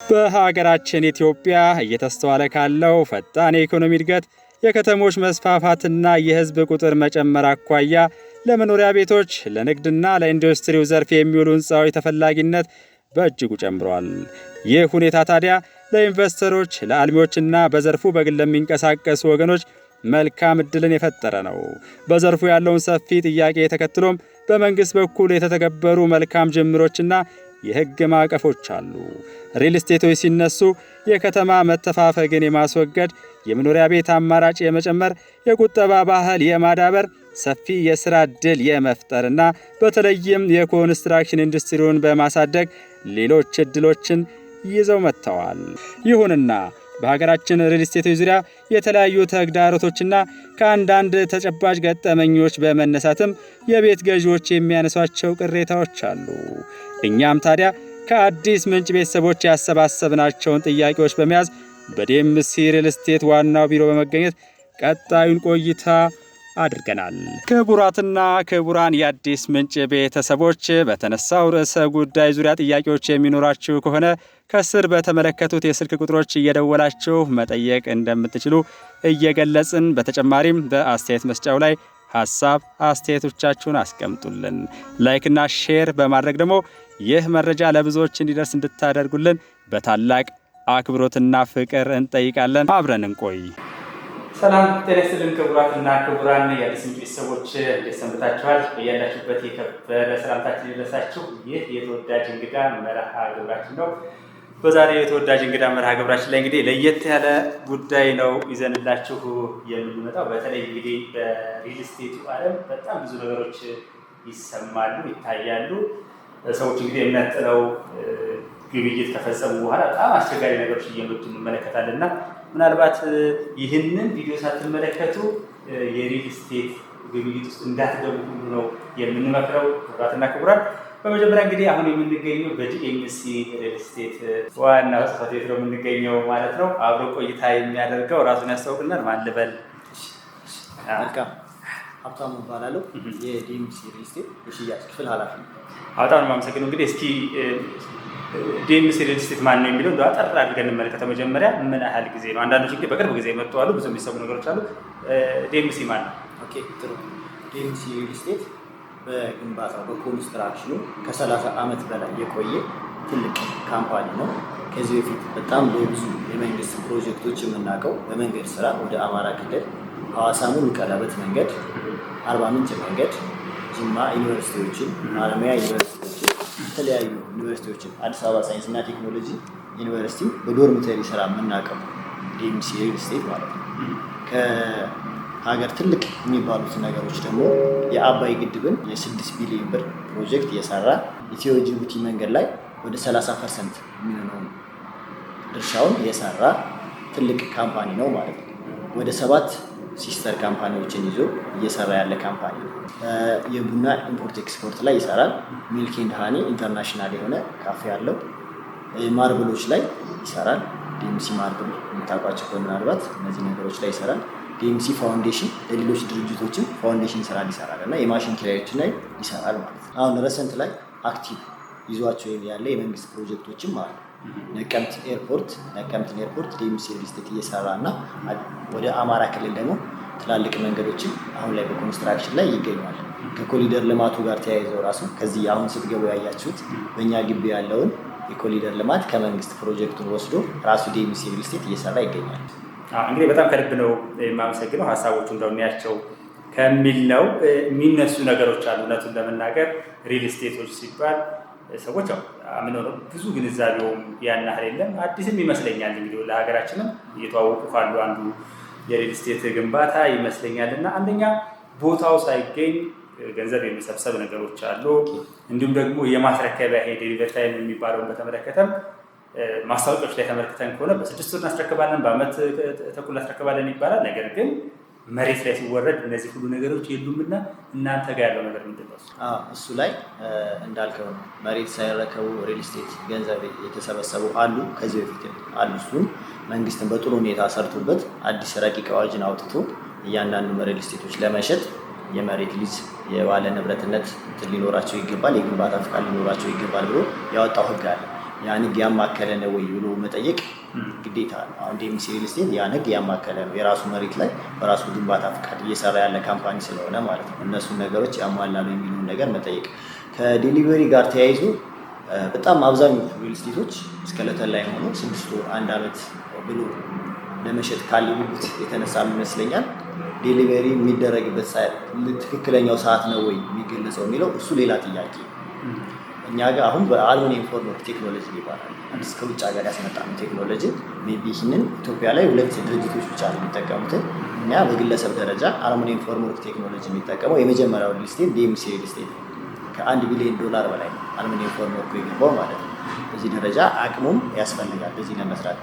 በሀገራችን ኢትዮጵያ እየተስተዋለ ካለው ፈጣን የኢኮኖሚ እድገት፣ የከተሞች መስፋፋትና የህዝብ ቁጥር መጨመር አኳያ ለመኖሪያ ቤቶች፣ ለንግድና ለኢንዱስትሪው ዘርፍ የሚውሉ ህንፃዎች ተፈላጊነት በእጅጉ ጨምሯል። ይህ ሁኔታ ታዲያ ለኢንቨስተሮች፣ ለአልሚዎችና በዘርፉ በግል ለሚንቀሳቀሱ ወገኖች መልካም ዕድልን የፈጠረ ነው። በዘርፉ ያለውን ሰፊ ጥያቄ ተከትሎም በመንግሥት በኩል የተተገበሩ መልካም ጅምሮችና የህግ ማዕቀፎች አሉ። ሪል ስቴቶች ሲነሱ የከተማ መተፋፈግን የማስወገድ፣ የመኖሪያ ቤት አማራጭ የመጨመር፣ የቁጠባ ባህል የማዳበር፣ ሰፊ የሥራ ዕድል የመፍጠርና በተለይም የኮንስትራክሽን ኢንዱስትሪውን በማሳደግ ሌሎች ዕድሎችን ይዘው መጥተዋል። ይሁንና በሀገራችን ሪል ስቴቶች ዙሪያ የተለያዩ ተግዳሮቶችና ከአንዳንድ ተጨባጭ ገጠመኞች በመነሳትም የቤት ገዢዎች የሚያነሷቸው ቅሬታዎች አሉ። እኛም ታዲያ ከአዲስ ምንጭ ቤተሰቦች ያሰባሰብናቸውን ጥያቄዎች በመያዝ በዲኤምሲ ሪል ስቴት ዋናው ቢሮ በመገኘት ቀጣዩን ቆይታ አድርገናል። ክቡራትና ክቡራን የአዲስ ምንጭ ቤተሰቦች በተነሳው ርዕሰ ጉዳይ ዙሪያ ጥያቄዎች የሚኖራችሁ ከሆነ ከስር በተመለከቱት የስልክ ቁጥሮች እየደወላችሁ መጠየቅ እንደምትችሉ እየገለጽን፣ በተጨማሪም በአስተያየት መስጫው ላይ ሐሳብ አስተያየቶቻችሁን አስቀምጡልን። ላይክና ሼር በማድረግ ደግሞ ይህ መረጃ ለብዙዎች እንዲደርስ እንድታደርጉልን በታላቅ አክብሮትና ፍቅር እንጠይቃለን። አብረን እንቆይ። ሰላም ጤና ይስጥልን ክቡራትና ክቡራን የአዲስ ምንጭ ቤተሰቦች እንዴት ሰንብታችኋል? በያላችሁበት የከበረ ሰላምታችን ይድረሳችሁ። ይህ የተወዳጅ እንግዳ መርሃ ግብራችን ነው። በዛሬው የተወዳጅ እንግዳ መርሃ ግብራችን ላይ እንግዲህ ለየት ያለ ጉዳይ ነው ይዘንላችሁ የምንመጣው። በተለይ እንግዲህ በሪል ስቴቱ ዓለም በጣም ብዙ ነገሮች ይሰማሉ፣ ይታያሉ። ሰዎች እንግዲህ እምነት ጥለው ግብይት ከፈጸሙ በኋላ በጣም አስቸጋሪ ነገሮች እየመጡ እንመለከታለን እና ምናልባት ይህንን ቪዲዮ ሳትመለከቱ የሪል ስቴት ግብይት ውስጥ እንዳትገቡ ሁሉ ነው የምንመክረው። ክቡራትና ክቡራን፣ በመጀመሪያ እንግዲህ አሁን የምንገኘው በዲኤምሲ ሪል ስቴት ዋና ጽሕፈት ቤት ነው የምንገኘው ማለት ነው። አብሮ ቆይታ የሚያደርገው ራሱን ያስታውቅናል። ማን ልበል? ሀብታሙ እባላለሁ። የዲኤምሲ ሪል ስቴት የሽያጭ ክፍል ኃላፊ ነው። በጣም ነው የማመሰግነው። እንግዲህ እስኪ ዲኤምሲ ሪል ስቴት ማን ነው የሚለው አጠር አድርገን እንመለከተው። መጀመሪያ ምን ያህል ጊዜ ነው? አንዳንዶች እንግዲህ በቅርብ ጊዜ መጡ አሉ፣ ብዙ የሚሰሙ ነገሮች አሉ። ዲኤምሲ ማን ነው? ኦኬ ጥሩ። ዲኤምሲ ሪል ስቴት በግንባታው በኮንስትራክሽኑ ከ30 ዓመት በላይ የቆየ ትልቅ ካምፓኒ ነው። ከዚህ በፊት በጣም በብዙ የመንግስት ፕሮጀክቶች የምናውቀው በመንገድ ስራ ወደ አማራ ክልል ሐዋሳ ሙሉ ቀለበት መንገድ፣ አርባ ምንጭ መንገድ፣ ጅማ ዩኒቨርሲቲዎችን፣ ማረሚያ ዩኒቨርሲቲዎችን፣ የተለያዩ ዩኒቨርሲቲዎችን፣ አዲስ አበባ ሳይንስና ቴክኖሎጂ ዩኒቨርሲቲ በዶርሚተሪ ስራ የምናውቀው ዲኤምሲ ሪል ስቴት ማለት ነው። ከሀገር ትልቅ የሚባሉት ነገሮች ደግሞ የአባይ ግድብን የ6 ቢሊዮን ብር ፕሮጀክት የሰራ ኢትዮ ጅቡቲ መንገድ ላይ ወደ 30% የሚሆነውን ድርሻውን የሰራ ትልቅ ካምፓኒ ነው ማለት ነው። ወደ 7 ሲስተር ካምፓኒዎችን ይዞ እየሰራ ያለ ካምፓኒ ነው። የቡና ኢምፖርት ኤክስፖርት ላይ ይሰራል። ሚልክ ኤንድ ሃኒ ኢንተርናሽናል የሆነ ካፌ ያለው። ማርብሎች ላይ ይሰራል። ዲኤምሲ ማርብል የምታውቋቸው ምናልባት እነዚህ ነገሮች ላይ ይሰራል። ዲኤምሲ ፋውንዴሽን ለሌሎች ድርጅቶችም ፋውንዴሽን ስራ ይሰራል እና የማሽን ኪራዮችን ላይ ይሰራል ማለት ነው። አሁን ረሰንት ላይ አክቲቭ ይዟቸው ያለ የመንግስት ፕሮጀክቶችም አሉ። ነቀምትን ኤርፖርት ዲኤምሲ ሪል ስቴት እየሰራ እና ወደ አማራ ክልል ደግሞ ትላልቅ መንገዶችን አሁን ላይ በኮንስትራክሽን ላይ ይገኛል። ከኮሊደር ልማቱ ጋር ተያይዘው ራሱ ከዚህ አሁን ስትገቡ ያያችሁት በእኛ ግቢ ያለውን የኮሊደር ልማት ከመንግስት ፕሮጀክቱን ወስዶ ራሱ ዲኤምሲ ሪል ስቴት እየሰራ ይገኛል። እንግዲህ በጣም ከልብ ነው የማመሰግነው። ሀሳቦቹ እንደሚያቸው ከሚል ነው የሚነሱ ነገሮች አሉ። እውነቱን ለመናገር ሪል ስቴቶች ሲባል ሰዎች አምነው ነው፣ ብዙ ግንዛቤውም ያን ያህል የለም። አዲስም ይመስለኛል እንግዲህ ለሀገራችንም እየተዋወቁ ካሉ አንዱ የሪል ስቴት ግንባታ ይመስለኛል እና አንደኛ ቦታው ሳይገኝ ገንዘብ የመሰብሰብ ነገሮች አሉ። እንዲሁም ደግሞ የማስረከቢያ ዴሊቨሪ ታይም የሚባለውን በተመለከተም ማስታወቂያዎች ላይ ተመልክተን ከሆነ በ6 ወር እናስረክባለን፣ በአመት ተኩል እናስረክባለን ይባላል። ነገር ግን መሬት ላይ ሲወረድ እነዚህ ሁሉ ነገሮች የሉምና እናንተ ጋር ያለው ነገር ምንድን ነው? እሱ ላይ እንዳልከው ነው። መሬት ሳይረከቡ ሪል ስቴት ገንዘብ የተሰበሰቡ አሉ፣ ከዚህ በፊት አሉ። እሱን መንግስትን በጥሩ ሁኔታ ሰርቶበት አዲስ ረቂቅ አዋጅን አውጥቶ እያንዳንዱ ሪል ስቴቶች ለመሸጥ የመሬት ሊዝ የባለ ንብረትነት ሊኖራቸው ይገባል፣ የግንባታ ፍቃድ ሊኖራቸው ይገባል ብሎ ያወጣው ህግ አለ። ያን ህግ ያማከለ ነው ወይ ብሎ መጠየቅ ግዴታ ነው። አሁን ዴምሲ ሪል ስቴት ያን ህግ ያማከለ ነው። የራሱ መሬት ላይ በራሱ ግንባታ ፍቃድ እየሰራ ያለ ካምፓኒ ስለሆነ ማለት ነው። እነሱን ነገሮች ያሟላሉ የሚለውን ነገር መጠየቅ። ከዴሊቨሪ ጋር ተያይዞ በጣም አብዛኞቹ ሪል ስቴቶች እስከለተን ላይ ሆኖ 6 ወር 1 ዓመት ብሎ ለመሸጥ ካለበት የተነሳ ይመስለኛል ዴሊቨሪ የሚደረግበት ትክክለኛው ሰዓት ነው ወይ የሚገለጸው የሚለው እሱ ሌላ ጥያቄ። እኛ ጋር አሁን በአልሙኒየም ፎርምወርክ ቴክኖሎጂ ይባላል። አዲስ ከውጭ ሀገር ያስመጣነው ቴክኖሎጂ ሜቢ ይህንን ኢትዮጵያ ላይ 2 ድርጅቶች ብቻ ነው የሚጠቀሙት። እኛ በግለሰብ ደረጃ አልሙኒየም ፎርምወርክ ቴክኖሎጂ የሚጠቀመው የመጀመሪያው ሪል ስቴት ዴምሲ ሪል ስቴት ከ$1 ቢሊዮን በላይ አልሙኒየም ፎርምወርክ የገባው ማለት ነው። በዚህ ደረጃ አቅሙም ያስፈልጋል በዚህ ለመስራት።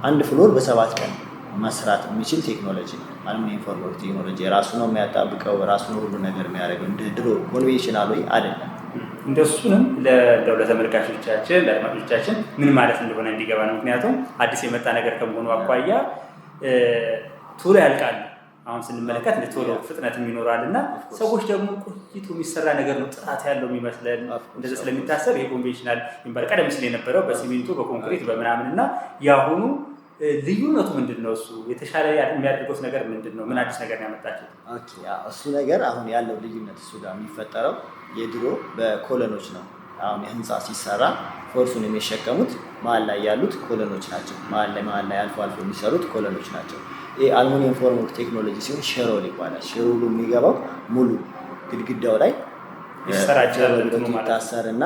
አንድ ፍሎር በ7 ቀን መስራት የሚችል ቴክኖሎጂ ነው። አልሙኒየም ፎርምወርክ ቴክኖሎጂ ራሱ ነው የሚያጣብቀው፣ ራሱ ነው ሁሉ ነገር የሚያደርገው። እንደ ድሮ ኮንቬንሽናል ወይ አይደለም። እንደሱንም ለተመልካቾቻችን ለአድማጮቻችን ምን ማለት እንደሆነ እንዲገባ ነው። ምክንያቱም አዲስ የመጣ ነገር ከመሆኑ አኳያ ቶሎ ያልቃል። አሁን ስንመለከት ቶሎ ፍጥነትም ይኖራል እና ሰዎች ደግሞ ቆይቶ የሚሰራ ነገር ነው ጥራት ያለው የሚመስለን እንደዛ ስለሚታሰብ ይሄ ኮንቬንሽናል የሚባል ቀደም ሲል የነበረው በሲሚንቶ በኮንክሪት በምናምን እና የአሁኑ ልዩነቱ ምንድን ነው? እሱ የተሻለ የሚያደርገው ነገር ምንድን ነው? ምን አዲስ ነገር ነው ያመጣችው? እሱ ነገር አሁን ያለው ልዩነት እሱ ጋር የሚፈጠረው የድሮ በኮለኖች ነው። አሁን የህንፃ ሲሰራ ፎርሱን የሚሸከሙት መሀል ላይ ያሉት ኮለኖች ናቸው። መሀል ላይ አልፎ የሚሰሩት ኮለኖች ናቸው። ይህ አልሙኒየም ፎርምወርክ ቴክኖሎጂ ሲሆን ሼሮል ይባላል። ሼሮሉ የሚገባው ሙሉ ግድግዳው ላይ ይታሰር እና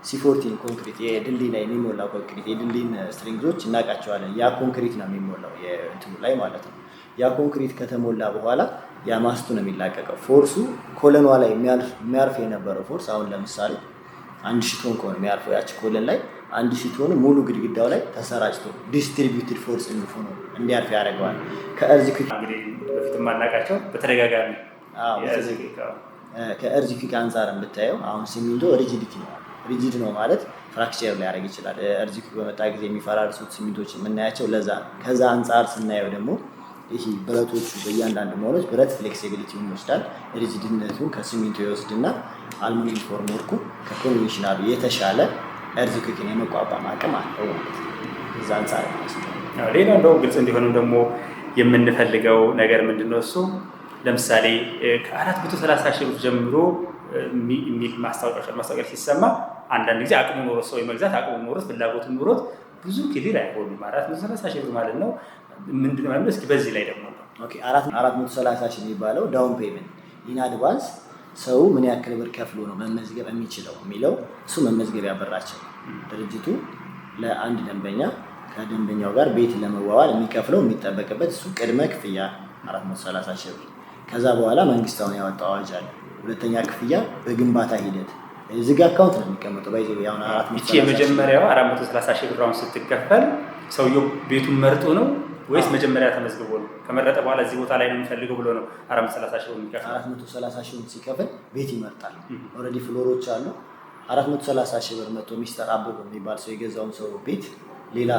C14 ኮንክሪት የድልድይ ላይ የሚሞላው ኮንክሪት የድልድይን ስትሪንግዞች እናውቃቸዋለን። ያ ኮንክሪት ነው የሚሞላው የእንትኑ ላይ ማለት ነው። ያ ኮንክሪት ከተሞላ በኋላ ያ ማስቱ ነው የሚላቀቀው። ፎርሱ ኮለኗ ላይ የሚያርፍ የነበረው ፎርስ አሁን ለምሳሌ 1000 ቶን ከሆነ የሚያርፈው ያቺ ኮለን ላይ 1000 ቶን ሙሉ ግድግዳው ላይ ተሰራጭቶ ዲስትሪቢዩትድ ፎርስ እንዲያርፍ ያደርገዋል። ከእርዝክዊክ እንግዲህ በፊት ማናውቃቸው በተደጋጋሚ ከእርዝክዊክ አንጻር ብታየው አሁን ሲሚንቶ ሪጂዲቲ ነው። ሪጂድ ነው ማለት ፍራክቸር ሊያደርግ ይችላል። እርዝክዊክ በመጣ ጊዜ የሚፈራርሱት ሲሚንቶች የምናያቸው ለዛ ነው። ከዛ አንጻር ስናየው ደግሞ ይሄ ብረቶቹ በእያንዳንዱ መሆኖች ብረት ፍሌክሲቢሊቲውን ይወስዳል። ሪጂድነቱን ከሲሚንቶ ይወስድና አልሙኒየም ፎርምወርኩ ከኮንቬንሽናሉ የተሻለ እርዝክዊክን የመቋቋም አቅም አለው ማለት ነው። እዛ አንጻር ነው። ሌላ እንደው ግልጽ እንዲሆንም ደግሞ የምንፈልገው ነገር ምንድነው? እሱ ለምሳሌ ከ430 ሺህ ብር ጀምሮ ማስታወቂያ ሲሰማ አንዳንድ ጊዜ አቅሙ ኖሮት ሰው የመግዛት አቅሙ ኖሮት ፍላጎቱ ኖሮት ብዙ ክሊል አይሆንም። 430 ሺህ ብር ማለት ነው ምንድነው ማለት? እስኪ በዚህ ላይ ደግሞ 430 ሺህ የሚባለው ዳውን ፔመንት ኢን አድቫንስ ሰው ምን ያክል ብር ከፍሎ ነው መመዝገብ የሚችለው የሚለው እሱ መመዝገቢያ ብራቸው ድርጅቱ ለአንድ ደንበኛ ከደንበኛው ጋር ቤት ለመዋዋል የሚከፍለው የሚጠበቅበት እሱ ቅድመ ክፍያ 430 ሺህ ብር። ከዛ በኋላ መንግስት አሁን ያወጣው አዋጅ አለ። ሁለተኛ ክፍያ በግንባታ ሂደት ዝግ አካውንት ነው የሚቀመጠው። ባይዘው ያው 430 ሺህ የመጀመሪያው 430 ሺህ ብር አሁን ስትከፈል ሰውየው ቤቱን መርጦ ነው ወይስ መጀመሪያ ተመዝግቦ ነው? ከመረጠ በኋላ እዚህ ቦታ ላይ ነው የሚፈልገው ብሎ ነው 430 ሺህ ብር የሚከፍል? 430 ሺህ ብር ሲከፍል ቤት ይመርጣል። ኦልሬዲ ፍሎሮች አሉ። 430 ሺህ ብር መጥቶ ሚስተር አበበ የሚባል ሰው የገዛውን ሰው ቤት ሌላ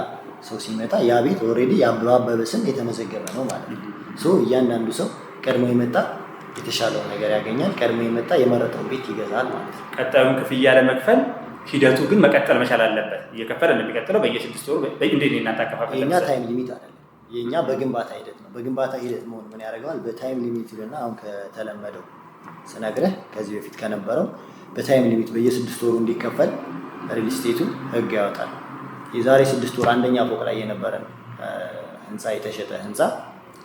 ሰው ሲመጣ ያ ቤት ኦልሬዲ የአበበ ስም የተመዘገበ ነው ማለት ነው። ሶ እያንዳንዱ ሰው ቀድሞ የመጣ የተሻለው ነገር ያገኛል። ቀድሞ የመጣ የመረጠውን ቤት ይገዛል ማለት ነው። ቀጣዩን ክፍያ ለመክፈል ሂደቱ ግን መቀጠል መቻል አለበት። እየከፈለ እንደሚቀጥለው በየ6 ወሩ እንዴት ነው እናንተ አከፋፈል? የኛ ታይም ሊሚት አይደለም። የኛ በግንባታ ሂደት ነው። በግንባታ ሂደት መሆኑ ምን ያደርገዋል? በታይም ሊሚት ይልና አሁን ከተለመደው ስነግርህ ከዚህ በፊት ከነበረው በታይም ሊሚት በየ6 ወሩ እንዲከፈል ሪል ስቴቱ ህግ ያወጣል። የዛሬ 6 ወር አንደኛ ፎቅ ላይ የነበረ ህንፃ የተሸጠ ህንፃ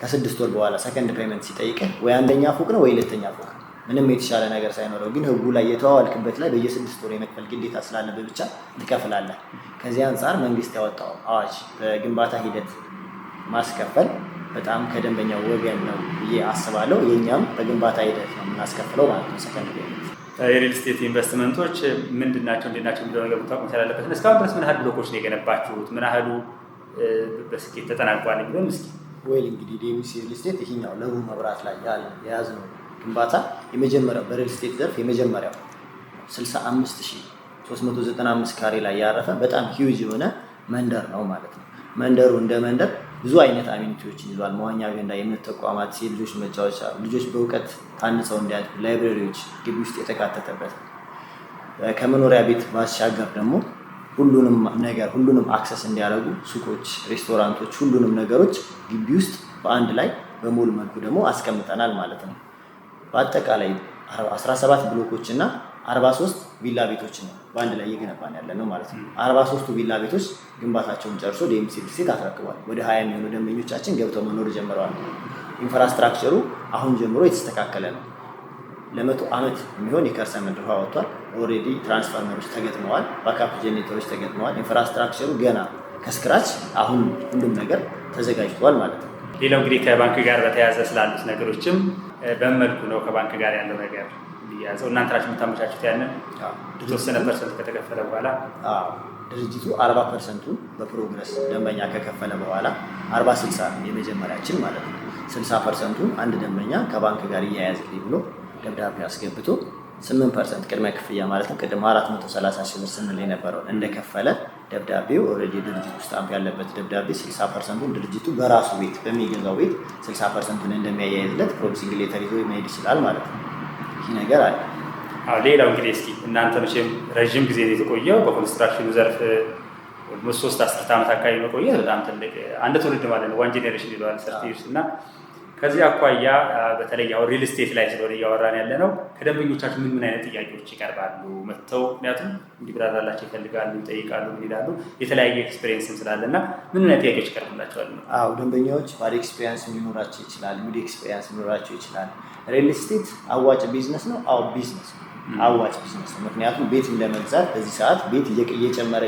ከ6 ወር በኋላ ሰከንድ ፔመንት ሲጠይቅህ ወይ አንደኛ ፎቅ ነው ወይ ሁለተኛ ፎቅ ምንም የተሻለ ነገር ሳይኖረው ግን ህጉ ላይ የተዋዋልክበት ላይ በየ6 ወር የመክፈል ግዴታ ስላለብህ ብቻ ትከፍላለህ። ከዚህ አንጻር መንግስት ያወጣው አዋጅ በግንባታ ሂደት ማስከፈል በጣም ከደንበኛው ወገን ነው ብዬ አስባለሁ። የኛም በግንባታ ሂደት ነው የምናስከፍለው ማለት ነው። ሰከንድ ፔመንት የሪል ስቴት ኢንቨስትመንቶች ምንድን ናቸው እንዴት ናቸው የሚለው ነገር ብታውቁ መቻል አለበት። እስካሁን ድረስ ምን ያህል ብሎኮች ነው የገነባችሁት? ምን ያህሉ በስኬት ተጠናቋል የሚለውን እስኪ። ወይል እንግዲህ ዴምሲ ሪል ስቴት ይሄኛው ለቡ መብራት ላይ የያዝነው ግንባታ የመጀመሪያው በሪል ስቴት ዘርፍ የመጀመሪያው 65395 ካሬ ላይ ያረፈ በጣም ሂውጅ የሆነ መንደር ነው ማለት ነው። መንደሩ እንደ መንደር ብዙ አይነት አሚኒቲዎችን ይዟል። መዋኛ ገንዳ፣ የእምነት ተቋማት፣ የልጆች መጫወቻ፣ ልጆች በእውቀት ታንጸው እንዲያድጉ ላይብረሪዎች ግቢ ውስጥ የተካተተበት ከመኖሪያ ቤት ባሻገር ደግሞ ሁሉንም አክሰስ እንዲያደርጉ ሱቆች፣ ሬስቶራንቶች፣ ሁሉንም ነገሮች ግቢ ውስጥ በአንድ ላይ በሞል መልኩ ደግሞ አስቀምጠናል ማለት ነው። በአጠቃላይ 17 ብሎኮች እና 43 ቪላ ቤቶች ነው በአንድ ላይ እየገነባን ያለ ነው ማለት ነው። 43ቱ ቪላ ቤቶች ግንባታቸውን ጨርሶ ዲኤምሲ ሪል ስቴት አስረክቧል። ወደ 20 የሚሆኑ ደንበኞቻችን ገብተው መኖር ጀምረዋል። ኢንፍራስትራክቸሩ አሁን ጀምሮ የተስተካከለ ነው። ለ100 ዓመት የሚሆን የከርሰ ምድር ውሃ ወጥቷል። ኦልሬዲ ትራንስፎርመሮች ተገጥመዋል፣ ባካፕ ጀኔሬተሮች ተገጥመዋል። ኢንፍራስትራክቸሩ ገና ከስክራች አሁን ሁሉም ነገር ተዘጋጅቷል ማለት ነው። ሌላው እንግዲህ ከባንክ ጋር በተያያዘ ስላሉት ነገሮችም በምን መልኩ ነው ከባንክ ጋር ያለው ነገር ያዘው? እናንተ ናችሁ የምታመቻቹት? ያንን የተወሰነ ፐርሰንት ከተከፈለ በኋላ ድርጅቱ 40% በፕሮግረስ ደንበኛ ከከፈለ በኋላ 40/60 የመጀመሪያችን ማለት ነው። 60% አንድ ደንበኛ ከባንክ ጋር እያያዝልኝ ብሎ ደብዳቤ አስገብቶ 8% ቅድመ ክፍያ ማለት ነው። ቅድም 430 ሺህ ብር ስንል የነበረው እንደከፈለ ደብዳቤው ኦልሬዲ ድርጅቱ ስታምፕ ያለበት ደብዳቤ 60%ን ድርጅቱ በራሱ ቤት በሚገዛው ቤት 60%ን እንደሚያያይዝለት ፕሮሚሲንግ ሌተር ይዞ መሄድ ይችላል ማለት ነው። ይህ ነገር አለ። ሌላው እንግዲህ እስኪ እናንተ መቼም ረዥም ጊዜ የቆየው በኮንስትራክሽኑ ዘርፍ ኦልሞስት 3 አስርት ዓመት አካባቢ መቆየት በጣም ትልቅ አንድ ትውልድ ማለት ነው። ዋን ጄኔሬሽን ይለዋል ሰርቲስ እና ከዚህ አኳያ በተለይ አሁን ሪል ስቴት ላይ ስለሆነ እያወራን ያለ ነው። ከደንበኞቻችሁ ምን አይነት ጥያቄዎች ይቀርባሉ? መጥተው ምክንያቱም እንዲብራራላቸው ይፈልጋሉ፣ ይጠይቃሉ፣ ምን ይላሉ? የተለያየ ኤክስፔሪየንስም ስላለ እና ምን አይነት ጥያቄዎች ይቀርቡላቸዋል? ደንበኛዎች ባድ ኤክስፔሪየንስ ሊኖራቸው ይችላል፣ ጉድ ኤክስፔሪየንስ ሊኖራቸው ይችላል። ሪል ስቴት አዋጭ ቢዝነስ ነው። ቢዝነስ ነው፣ አዋጭ ቢዝነስ ነው። ምክንያቱም ቤት እንደመግዛት በዚህ ሰዓት ቤት እየጨመረ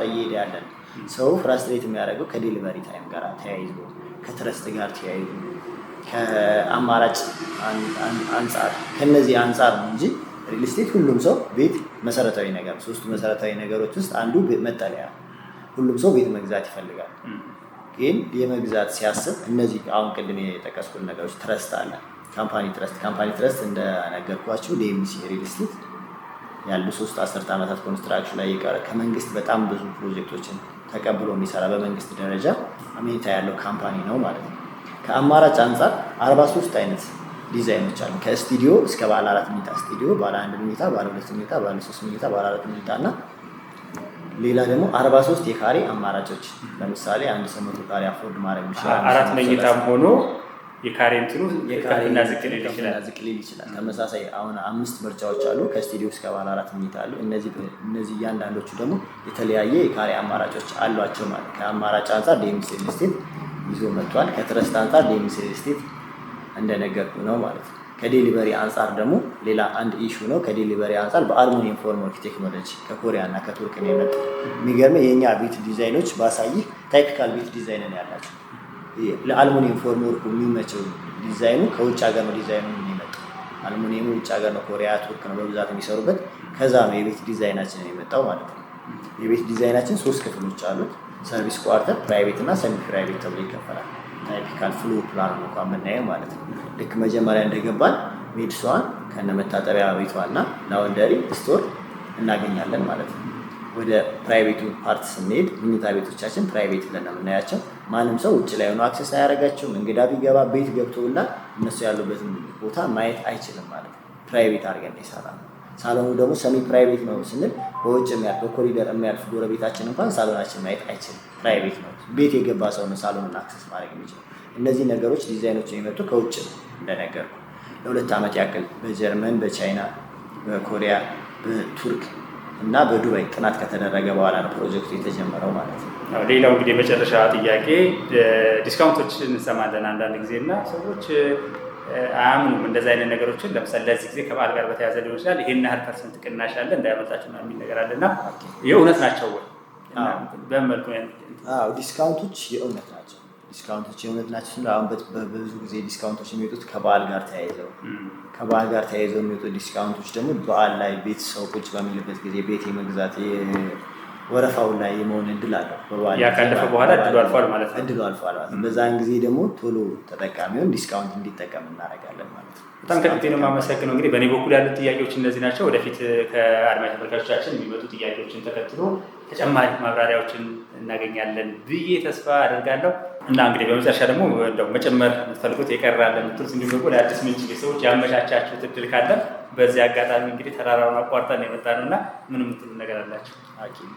እየሄደ ያለ ነው። ሰው ፍራስትሬት የሚያደርገው ከዴሊቨሪ ታይም ጋር ተያይዞ፣ ከትረስት ጋር ተያይዞ፣ ከአማራጭ አንጻር ከነዚህ አንጻር ነው እንጂ ሪል ስቴት ሁሉም ሰው ቤት መሰረታዊ ነገር፣ ሶስቱ መሰረታዊ ነገሮች ውስጥ አንዱ መጠለያ። ሁሉም ሰው ቤት መግዛት ይፈልጋል። ግን የመግዛት ሲያስብ እነዚህ አሁን ቅድም የጠቀስኩት ነገሮች ትረስት አለ፣ ካምፓኒ ትረስት እንደነገርኳችሁ ዲኤምሲ ሪል ስቴት ያሉ 3 አስርት ዓመታት ኮንስትራክሽን ላይ የቀረ ከመንግስት በጣም ብዙ ፕሮጀክቶችን ተቀብሎ የሚሰራ በመንግስት ደረጃ አሜኒታ ያለው ካምፓኒ ነው ማለት ነው። ከአማራጭ አንጻር 43 አይነት ዲዛይኖች አሉ። ከስቱዲዮ እስከ ባለ 4 መኝታ ስቱዲዮ፣ ባለ 1 መኝታ፣ ባለ 2 መኝታ፣ ባለ 3 መኝታ፣ ባለ 4 መኝታ እና ሌላ ደግሞ 43 የካሬ አማራጮች። ለምሳሌ አንድ ሰው 100 ካሬ አፎርድ ማድረግ ይችላል። 4 መኝታም ሆኖ የካሬ እንትኑ ከፍና ዝቅ ሊል ይችላል። ተመሳሳይ አሁን 5 ምርጫዎች አሉ። ከስቱዲዮ እስከ ባለ 4 መኝታ አሉ። እነዚህ እያንዳንዶቹ ደግሞ የተለያየ የካሬ አማራጮች አሏቸው ማለት። ከአማራጭ አንጻር ዲኤምሲ ሪል ስቴት ይዞ መጥቷል። ከትረስት አንጻር ዲኤምሲ ሪል ስቴት እንደነገርኩ ነው ማለት ነው። ከዴሊቨሪ አንጻር ደግሞ ሌላ አንድ ኢሹ ነው። ከዴሊቨሪ አንጻር በአልሙኒየም ፎርምወርክ ቴክኖሎጂ ከኮሪያ እና ከቱርክ ነው የመጣው። የሚገርመው የእኛ ቤት ዲዛይኖች ባሳይህ ታይፒካል ቤት ዲዛይን ነው ያላቸው። ለአልሙኒየም ፎርምወርኩ የሚመቸው ዲዛይኑ ከውጭ ሀገር ነው ዲዛይኑ የሚመጣው። አልሙኒየሙ ውጭ ሀገር ነው፣ ኮሪያ ቱርክ ነው በብዛት የሚሰሩበት። ከዛ ነው የቤት ዲዛይናችን የመጣው ማለት ነው። የቤት ዲዛይናችን 3 ክፍሎች አሉት። ሰርቪስ ኳርተር፣ ፕራይቬት እና ሰሚ ፕራይቬት ተብሎ ይከፈላል። ታይፒካል ፍሎር ፕላን ነው እንኳን የምናየው ማለት ነው። ልክ መጀመሪያ እንደገባን ሜድሷን ከነመታጠቢያ ቤቷ እና ላውንደሪ ስቶር እናገኛለን ማለት ነው። ወደ ፕራይቬቱ ፓርት ስንሄድ መኝታ ቤቶቻችን ፕራይቬት ብለን ነው የምናያቸው። ማንም ሰው ውጭ ላይ ሆኖ አክሰስ አያደርጋቸውም። እንግዳ ቢገባ ቤት ገብቶና እነሱ ያሉበትን ቦታ ማየት አይችልም ማለት ነው። ፕራይቬት አድርገን ይሰራል። ሳሎኑ ደግሞ ሰሚ ፕራይቬት ነው ስንል በውጭ የሚያልፍ በኮሪደር የሚያልፍ ጎረቤታችን እንኳን ሳሎናችን ማየት አይችልም። ፕራይቬት ነው። ቤት የገባ ሰው ነው ሳሎኑን አክሰስ ማድረግ የሚችለው። እነዚህ ነገሮች ዲዛይኖች የሚመጡ ከውጭ ነው እንደነገርኩ። ለ2 ዓመት ያክል በጀርመን፣ በቻይና፣ በኮሪያ፣ በቱርክ እና በዱባይ ጥናት ከተደረገ በኋላ ነው ፕሮጀክቱ የተጀመረው ማለት ነው። ሌላው እንግዲህ የመጨረሻ ጥያቄ ዲስካውንቶች እንሰማለን አንዳንድ ጊዜ እና ሰዎች አያምኑም እንደዚህ አይነት ነገሮችን። ለምሳሌ ለዚህ ጊዜ ከበዓል ጋር በተያያዘ ሊሆን ይችላል ይሄን ያህል ፐርሰንት ቅናሽ አለ እንዳያመልጣችሁ ነው የሚል ነገር አለና የእውነት ናቸው ወይ? በመልኩ ዲስካውንቶች የእውነት ናቸው። ዲስካውንቶች የእውነት ናቸው። አሁን በብዙ ጊዜ ዲስካውንቶች የሚወጡት ከበዓል ጋር ተያይዘው የሚወጡ ዲስካውንቶች ደግሞ በዓል ላይ ቤት ሰው ቁጭ በሚልበት ጊዜ ቤት የመግዛት ወረፋው ላይ የመሆን እድል አለው። ያ ካለፈ በኋላ እድሉ አልፏል ማለት ነው። እድሉ አልፏል ማለት ነው። በዛን ጊዜ ደግሞ ቶሎ ተጠቃሚውን ዲስካውንት እንዲጠቀም እናደርጋለን ማለት ነው። በጣም ከልቤ ነው የማመሰግነው። እንግዲህ በእኔ በኩል ያሉት ጥያቄዎች እነዚህ ናቸው። ወደፊት ከአድማጭ ተመልካቾቻችን የሚመጡ ጥያቄዎችን ተከትሎ ተጨማሪ ማብራሪያዎችን እናገኛለን ብዬ ተስፋ አደርጋለሁ። እና እንግዲህ በመጨረሻ ደግሞ እንደው መጨመር የምትፈልጉት የቀራለ የምትሉት እንዲሁም ደግሞ ለአዲስ ምንጭ ቤተሰቦች ያመቻቻችሁት እድል ካለ በዚህ አጋጣሚ እንግዲህ ተራራውን አቋርጠን የመጣ ነው እና ምን የምትሉ ነገር አላቸው?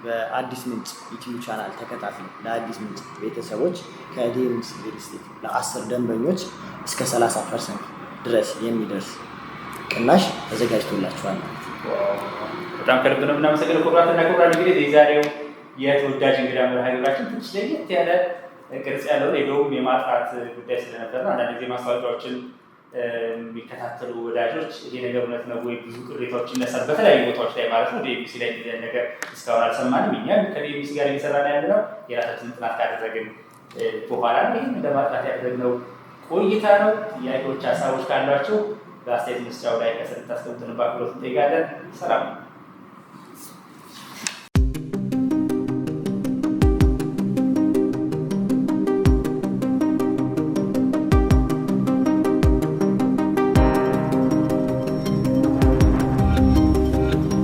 በአዲስ ምንጭ ዩቲዩብ ቻናል ተከታትለው ለአዲስ ምንጭ ቤተሰቦች ከዴምስ ሪል ስቴት ለ10 ደንበኞች እስከ 30% ድረስ የሚደርስ ቅናሽ ተዘጋጅቶላችኋል። በጣም ከልብ ነው የምናመሰግነው። ክቡራትና ክቡራን እንግዲህ የዛሬው የተወዳጅ እንግዳ መርሃ ግብራችን ትንሽ ለየት ያለ ቅርጽ ያለው ሌላውም የማጥራት ጉዳይ ስለነበር ነው። አንዳንድ ጊዜ ማስታወቂያዎችን የሚከታተሉ ወዳጆች ይሄ ነገር እውነት ነው ወይ ብዙ ቅሬታዎች ይነሳል በተለያዩ ቦታዎች ላይ ማለት ነው። ዲኤምሲ ላይ ነገር እስካሁን አልሰማንም። እኛም ከዲኤምሲ ጋር እየሰራን ያለ ነው የራሳችንን ጥናት ካደረግን በኋላ ይህን ለማጥራት ያደረግነው ቆይታ ነው። ጥያቄዎች፣ ሀሳቦች ካሏቸው በአስተያየት መስጫው ላይ ከስር ታስቀምጡን በአክብሮት እንጠይቃለን። ሰላም።